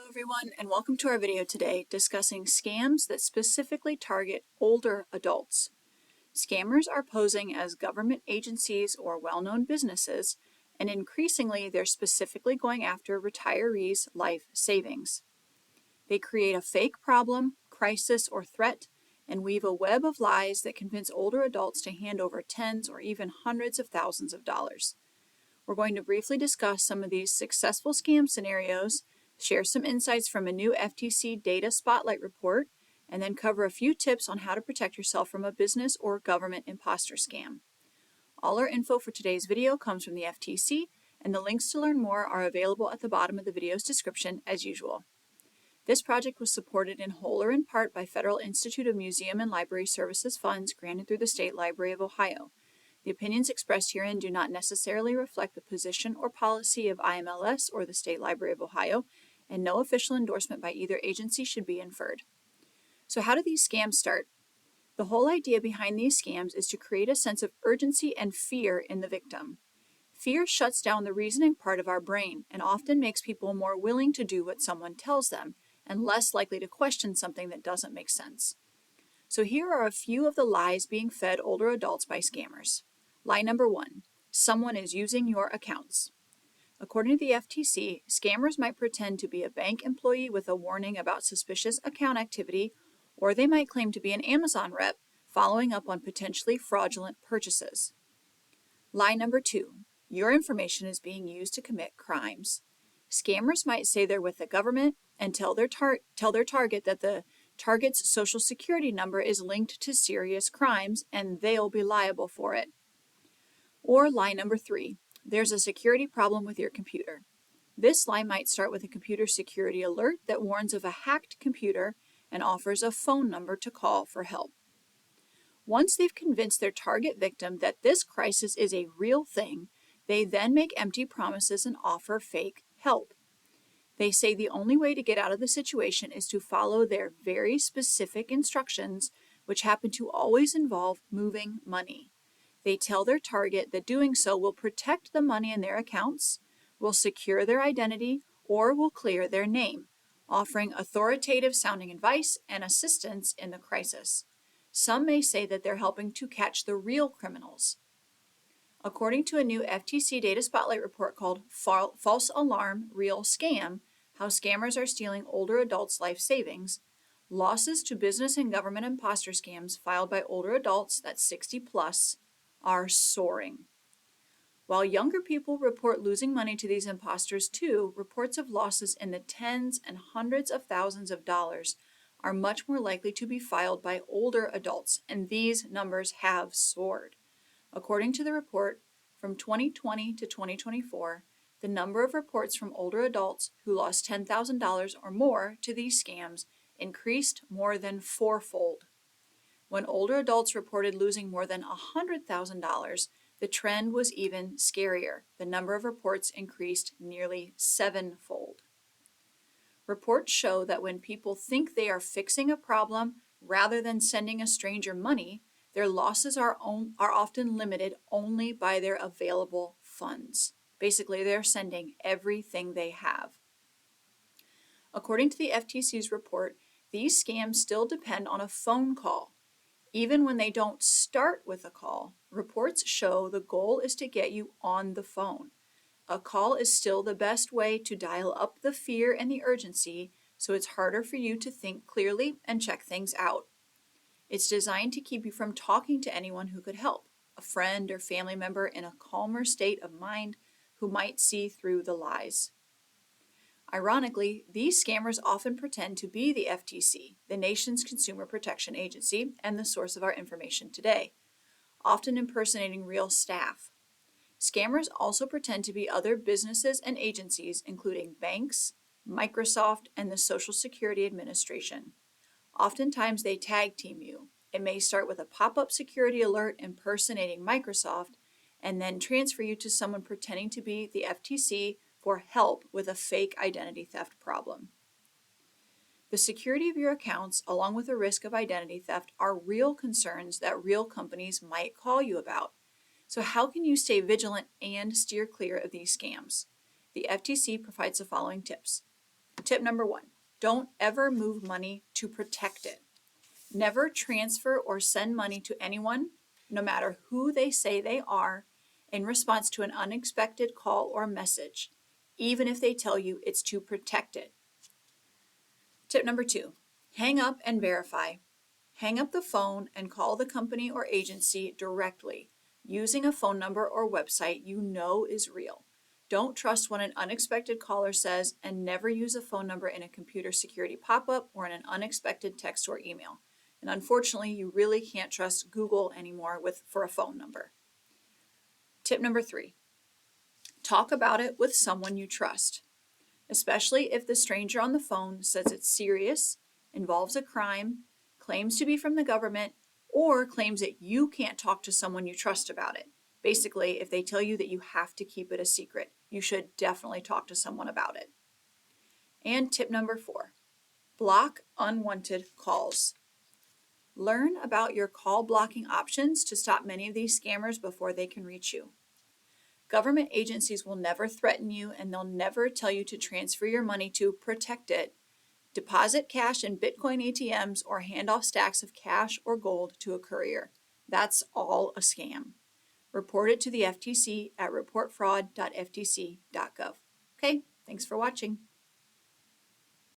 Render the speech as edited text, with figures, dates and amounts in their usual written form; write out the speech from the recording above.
Everyone, and welcome to our video today discussing scams that specifically target older adults. Scammers are posing as government agencies or well-known businesses, and increasingly they're specifically going after retirees' life savings. They create a fake problem, crisis, or threat, and weave a web of lies that convince older adults to hand over tens or even hundreds of thousands of dollars. We're going to briefly discuss some of these successful scam scenarios, share some insights from a new FTC Data Spotlight report, and then cover a few tips on how to protect yourself from a business or government imposter scam. All our info for today's video comes from the FTC, and the links to learn more are available at the bottom of the video's description as usual. This project was supported in whole or in part by Federal Institute of Museum and Library Services funds granted through the State Library of Ohio. The opinions expressed herein do not necessarily reflect the position or policy of IMLS or the State Library of Ohio, and no official endorsement by either agency should be inferred. So how do these scams start? The whole idea behind these scams is to create a sense of urgency and fear in the victim. Fear shuts down the reasoning part of our brain and often makes people more willing to do what someone tells them and less likely to question something that doesn't make sense. So here are a few of the lies being fed older adults by scammers. Lie number 1, someone is using your accounts. According to the FTC, scammers might pretend to be a bank employee with a warning about suspicious account activity, or they might claim to be an Amazon rep following up on potentially fraudulent purchases. Lie number 2, your information is being used to commit crimes. Scammers might say they're with the government and tell their target that the target's social security number is linked to serious crimes and they'll be liable for it. Or lie number 3, there's a security problem with your computer. This lie might start with a computer security alert that warns of a hacked computer and offers a phone number to call for help. Once they've convinced their target victim that this crisis is a real thing, they then make empty promises and offer fake help. They say the only way to get out of the situation is to follow their very specific instructions, which happen to always involve moving money. They tell their target that doing so will protect the money in their accounts, will secure their identity, or will clear their name, offering authoritative sounding advice and assistance in the crisis. Some may say that they're helping to catch the real criminals. According to a new FTC Data Spotlight report called False Alarm, Real Scam, How Scammers Are Stealing Older Adults' Life Savings, losses to business and government imposter scams filed by older adults, that's 60 plus, are soaring. While younger people report losing money to these imposters too, reports of losses in the tens and hundreds of thousands of dollars are much more likely to be filed by older adults, and these numbers have soared. According to the report, from 2020 to 2024, the number of reports from older adults who lost $10,000 or more to these scams increased more than fourfold. When older adults reported losing more than $100,000, the trend was even scarier. The number of reports increased nearly sevenfold. Reports show that when people think they are fixing a problem rather than sending a stranger money, their losses are often limited only by their available funds. Basically, they're sending everything they have. According to the FTC's report, these scams still depend on a phone call. Even when they don't start with a call, reports show the goal is to get you on the phone. A call is still the best way to dial up the fear and the urgency, so it's harder for you to think clearly and check things out. It's designed to keep you from talking to anyone who could help, a friend or family member in a calmer state of mind who might see through the lies. Ironically, these scammers often pretend to be the FTC, the nation's consumer protection agency, and the source of our information today, often impersonating real staff. Scammers also pretend to be other businesses and agencies, including banks, Microsoft, and the Social Security Administration. Oftentimes, they tag team you. It may start with a pop-up security alert impersonating Microsoft, and then transfer you to someone pretending to be the FTC for help with a fake identity theft problem. The security of your accounts, along with the risk of identity theft, are real concerns that real companies might call you about. So how can you stay vigilant and steer clear of these scams? The FTC provides the following tips. Tip number 1, don't ever move money to protect it. Never transfer or send money to anyone, no matter who they say they are, in response to an unexpected call or message, even if they tell you it's to protect it. Tip number 2, hang up and verify. Hang up the phone and call the company or agency directly, using a phone number or website you know is real. Don't trust what an unexpected caller says, and never use a phone number in a computer security pop-up or in an unexpected text or email. And unfortunately, you really can't trust Google anymore for a phone number. Tip number 3, talk about it with someone you trust, especially if the stranger on the phone says it's serious, involves a crime, claims to be from the government, or claims that you can't talk to someone you trust about it. Basically, if they tell you that you have to keep it a secret, you should definitely talk to someone about it. And tip number 4, block unwanted calls. Learn about your call blocking options to stop many of these scammers before they can reach you. Government agencies will never threaten you, and they'll never tell you to transfer your money to protect it, deposit cash in Bitcoin ATMs, or hand off stacks of cash or gold to a courier. That's all a scam. Report it to the FTC at reportfraud.ftc.gov. Okay, thanks for watching.